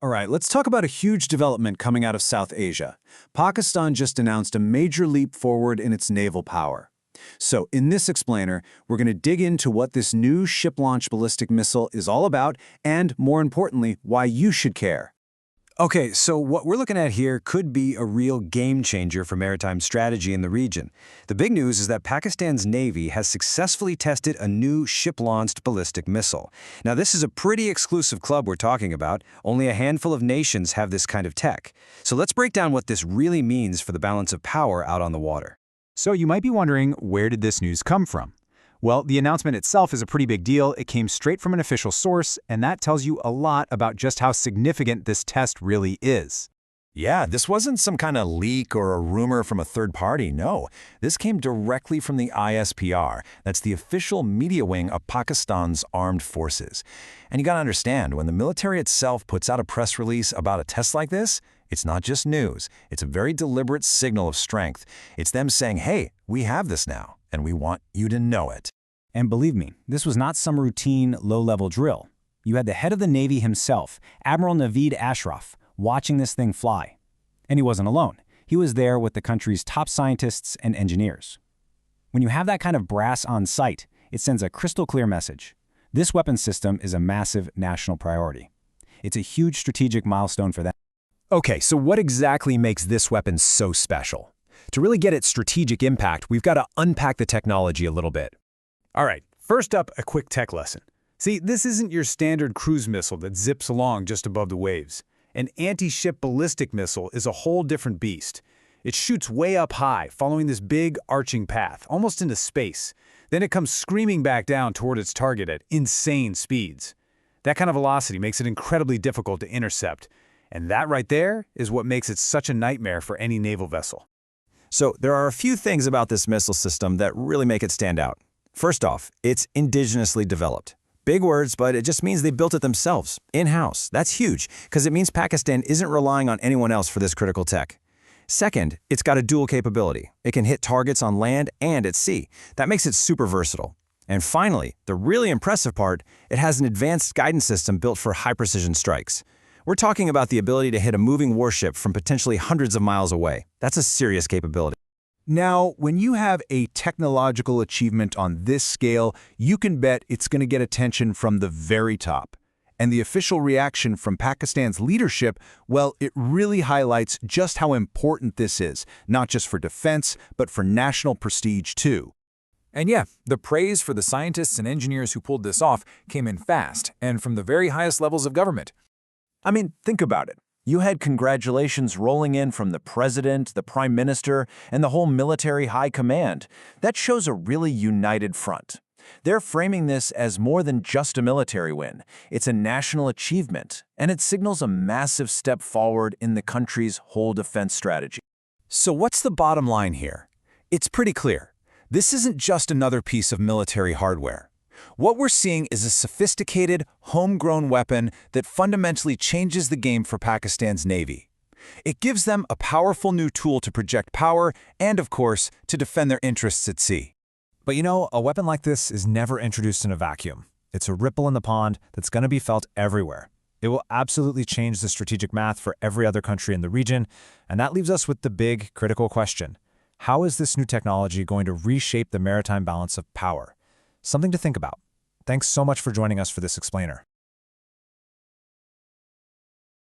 All right, let's talk about a huge development coming out of South Asia. Pakistan just announced a major leap forward in its naval power. So in this explainer, we're going to dig into what this new ship-launched ballistic missile is all about and, more importantly, why you should care. Okay, so what we're looking at here could be a real game changer for maritime strategy in the region. The big news is that Pakistan's Navy has successfully tested a new ship-launched ballistic missile. Now, this is a pretty exclusive club we're talking about. Only a handful of nations have this kind of tech. So let's break down what this really means for the balance of power out on the water. So you might be wondering, where did this news come from? Well, the announcement itself is a pretty big deal. It came straight from an official source, and that tells you a lot about just how significant this test really is. Yeah, this wasn't some kind of leak or a rumor from a third party, no. This came directly from the ISPR. That's the official media wing of Pakistan's armed forces. And you gotta understand, when the military itself puts out a press release about a test like this, it's not just news. It's a very deliberate signal of strength. It's them saying, hey, we have this now, and we want you to know it. And believe me, this was not some routine, low-level drill. You had the head of the Navy himself, Admiral Naveed Ashraf, watching this thing fly. And he wasn't alone. He was there with the country's top scientists and engineers. When you have that kind of brass on site, it sends a crystal-clear message. This weapon system is a massive national priority. It's a huge strategic milestone for them. Okay, so what exactly makes this weapon so special? To really get its strategic impact, we've got to unpack the technology a little bit. All right, first up, a quick tech lesson. See, this isn't your standard cruise missile that zips along just above the waves. An anti-ship ballistic missile is a whole different beast. It shoots way up high, following this big, arching path, almost into space. Then it comes screaming back down toward its target at insane speeds. That kind of velocity makes it incredibly difficult to intercept. And that right there is what makes it such a nightmare for any naval vessel. So there are a few things about this missile system that really make it stand out. First off, it's indigenously developed. Big words, but it just means they built it themselves, in-house. That's huge, because it means Pakistan isn't relying on anyone else for this critical tech. Second, it's got a dual capability. It can hit targets on land and at sea. That makes it super versatile. And finally, the really impressive part, it has an advanced guidance system built for high-precision strikes. We're talking about the ability to hit a moving warship from potentially hundreds of miles away. That's a serious capability. Now, when you have a technological achievement on this scale, you can bet it's going to get attention from the very top. And the official reaction from Pakistan's leadership, well, it really highlights just how important this is, not just for defense, but for national prestige too. And yeah, the praise for the scientists and engineers who pulled this off came in fast and from the very highest levels of government. I mean, think about it. You had congratulations rolling in from the president, the prime minister, and the whole military high command. That shows a really united front. They're framing this as more than just a military win. It's a national achievement, and it signals a massive step forward in the country's whole defense strategy. So what's the bottom line here? It's pretty clear. This isn't just another piece of military hardware. What we're seeing is a sophisticated, homegrown weapon that fundamentally changes the game for Pakistan's Navy. It gives them a powerful new tool to project power and, of course, to defend their interests at sea. But you know, a weapon like this is never introduced in a vacuum. It's a ripple in the pond that's going to be felt everywhere. It will absolutely change the strategic math for every other country in the region, and that leaves us with the big, critical question. How is this new technology going to reshape the maritime balance of power? Something to think about. Thanks so much for joining us for this explainer.